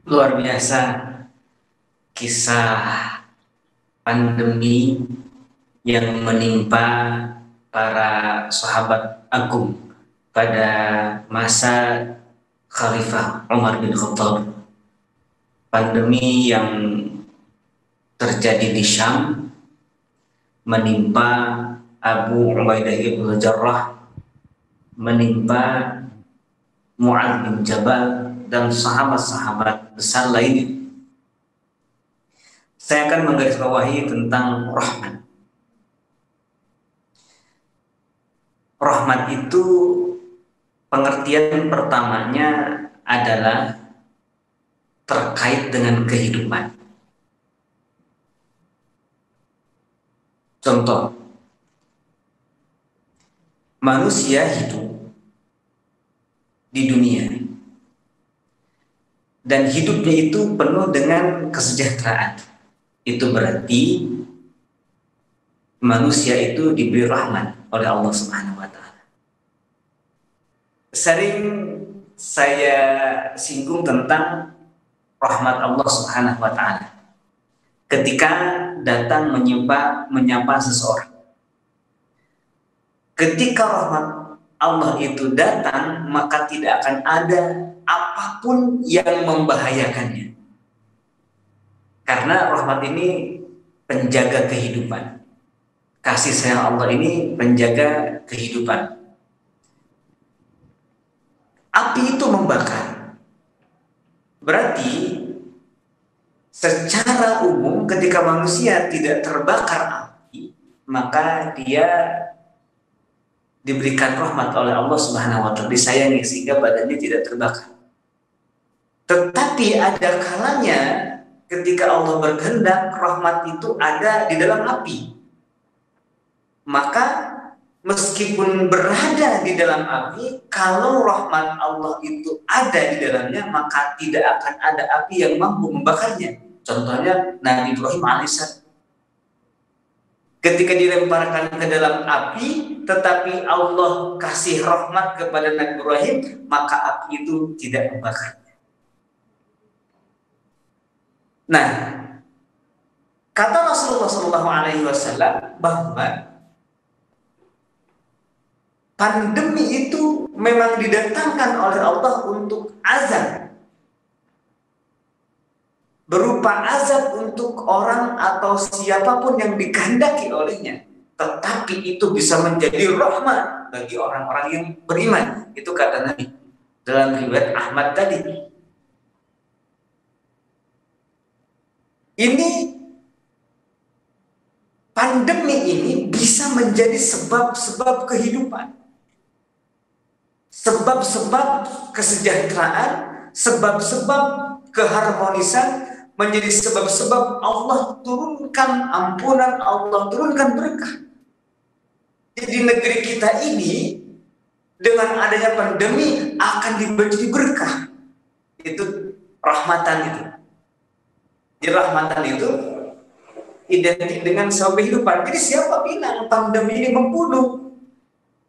Luar biasa kisah pandemi yang menimpa para sahabat agung pada masa Khalifah Umar bin Khattab. Pandemi yang terjadi di Syam menimpa Abu Ubaidah bin Jarrah, menimpa Mu'adz bin Jabal dan sahabat-sahabat besar lainnya. Saya akan menggarisbawahi tentang rahmat. Rahmat itu pengertian pertamanya adalah terkait dengan kehidupan. Contoh, manusia hidup di dunia dan hidupnya itu penuh dengan kesejahteraan. Itu berarti manusia itu diberi rahmat oleh Allah Subhanahu wa taala. Sering saya singgung tentang rahmat Allah Subhanahu wa taala ketika datang menyapa seseorang. Ketika rahmat Allah itu datang, maka tidak akan ada apapun yang membahayakannya. Karena rahmat ini penjaga kehidupan. Kasih sayang Allah ini penjaga kehidupan. Api itu membakar. Berarti secara umum ketika manusia tidak terbakar api, maka dia diberikan rahmat oleh Allah Subhanahu wa taala, disayangi sehingga badannya tidak terbakar. Tetapi ada kalanya ketika Allah berkehendak rahmat itu ada di dalam api. Maka meskipun berada di dalam api, kalau rahmat Allah itu ada di dalamnya, maka tidak akan ada api yang mampu membakarnya. Contohnya Nabi Ibrahim alaihissalam. Ketika dilemparkan ke dalam api, tetapi Allah kasih rahmat kepada Nabi Ibrahim, maka api itu tidak membakarnya. Nah, kata Rasulullah SAW bahwa pandemi itu memang didatangkan oleh Allah untuk azab, berupa azab untuk orang atau siapapun yang dikehendaki olehnya, tetapi itu bisa menjadi rahmat bagi orang-orang yang beriman. Itu kata Nabi dalam riwayat Ahmad tadi. Ini pandemi ini bisa menjadi sebab-sebab kehidupan, sebab-sebab kesejahteraan, sebab-sebab keharmonisan, menjadi sebab-sebab Allah turunkan ampunan, Allah turunkan berkah. Jadi negeri kita ini dengan adanya pandemi akan diberi berkah. Itu rahmatan itu. Jadi rahmatan itu identik dengan sebab kehidupan. Jadi siapa bilang pandemi ini membunuh?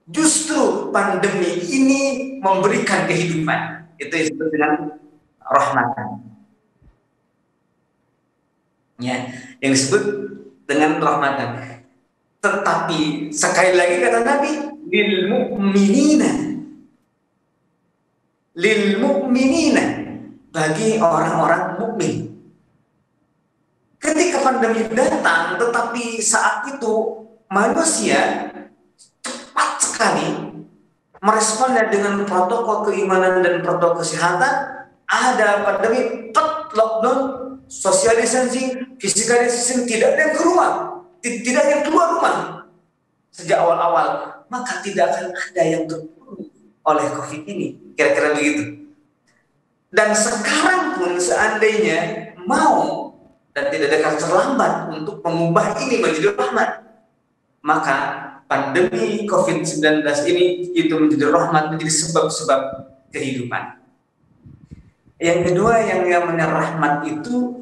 Justru pandemi ini memberikan kehidupan. Itu disebut dengan rahmatan. Ya, yang disebut dengan rahmatan. Tetapi sekali lagi kata Nabi, lil mu'minina, bagi orang-orang mukmin. Ketika pandemi datang, tetapi saat itu manusia cepat sekali meresponnya dengan protokol keimanan dan protokol kesehatan. Ada pandemi, lockdown, social distancing, physical distancing, tidak ada yang keluar, tidak ada yang keluar rumah sejak awal-awal, maka tidak akan ada yang terbunuh oleh COVID ini, kira-kira begitu. Dan sekarang pun seandainya mau dan tidak ada kata terlambat untuk mengubah ini menjadi rahmat, maka pandemi COVID-19 ini itu menjadi rahmat, menjadi sebab-sebab kehidupan. Yang kedua yang namanya rahmat itu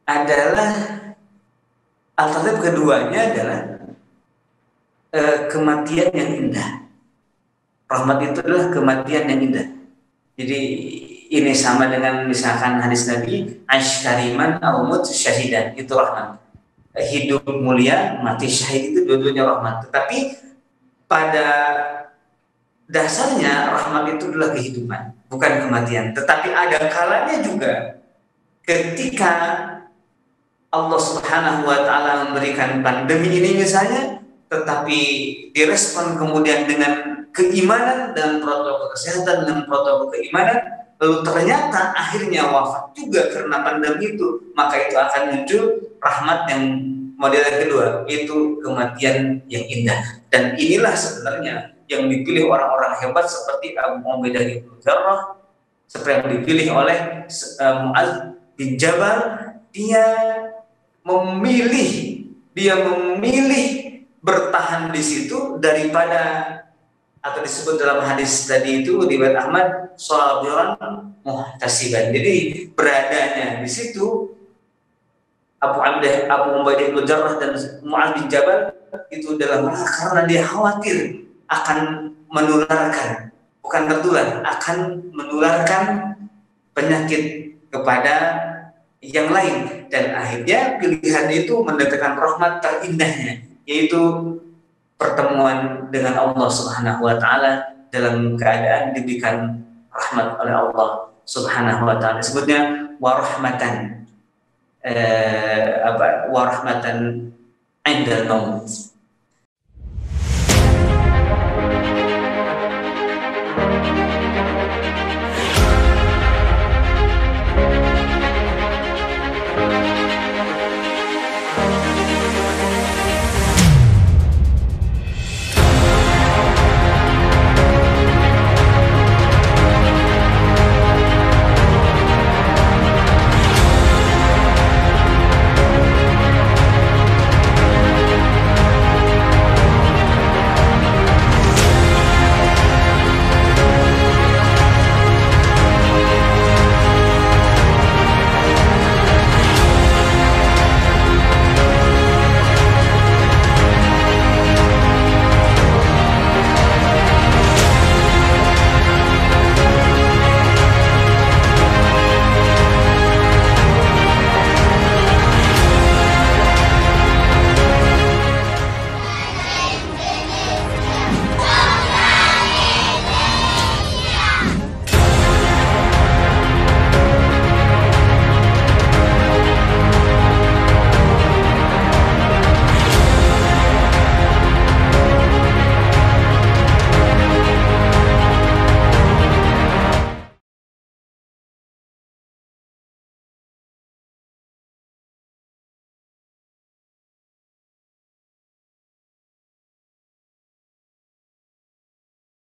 adalah alternatif keduanya adalah kematian yang indah. Rahmat itu adalah kematian yang indah. Jadi ini sama dengan misalkan hadis Nabi ashkariman aumut syahidan, itu rahmat. Hidup mulia, mati syahid, itu dua-duanya rahmat. Tetapi pada dasarnya rahmat itu adalah kehidupan, bukan kematian. Tetapi ada kalanya juga ketika Allah Subhanahu wa taala memberikan pandemi ini misalnya, tetapi direspon kemudian dengan keimanan dan protokol kesehatan dan protokol keimanan, lalu ternyata akhirnya wafat juga karena pandemi itu, maka itu akan muncul rahmat yang model kedua, itu kematian yang indah. Dan inilah sebenarnya yang dipilih orang-orang hebat seperti Abu Ubaidah bin Jarrah, seperti yang dipilih oleh Mu'adz bin Jabal. Dia memilih bertahan di situ daripada, atau disebut dalam hadis tadi itu riwayat Ahmad, sabiran muhtasiban. Jadi beradanya di situ Abu Ubaidah bin Jarrah dan Mu'adz bin Jabal itu adalah karena dia khawatir akan menularkan, bukan tertular, akan menularkan penyakit kepada yang lain. Dan akhirnya pilihan itu mendatangkan rahmat terindahnya, yaitu pertemuan dengan Allah Subhanahu wa taala dalam keadaan diberikan rahmat oleh Allah Subhanahu wa taala. Sebutnya warahmatan warahmatan indal maut.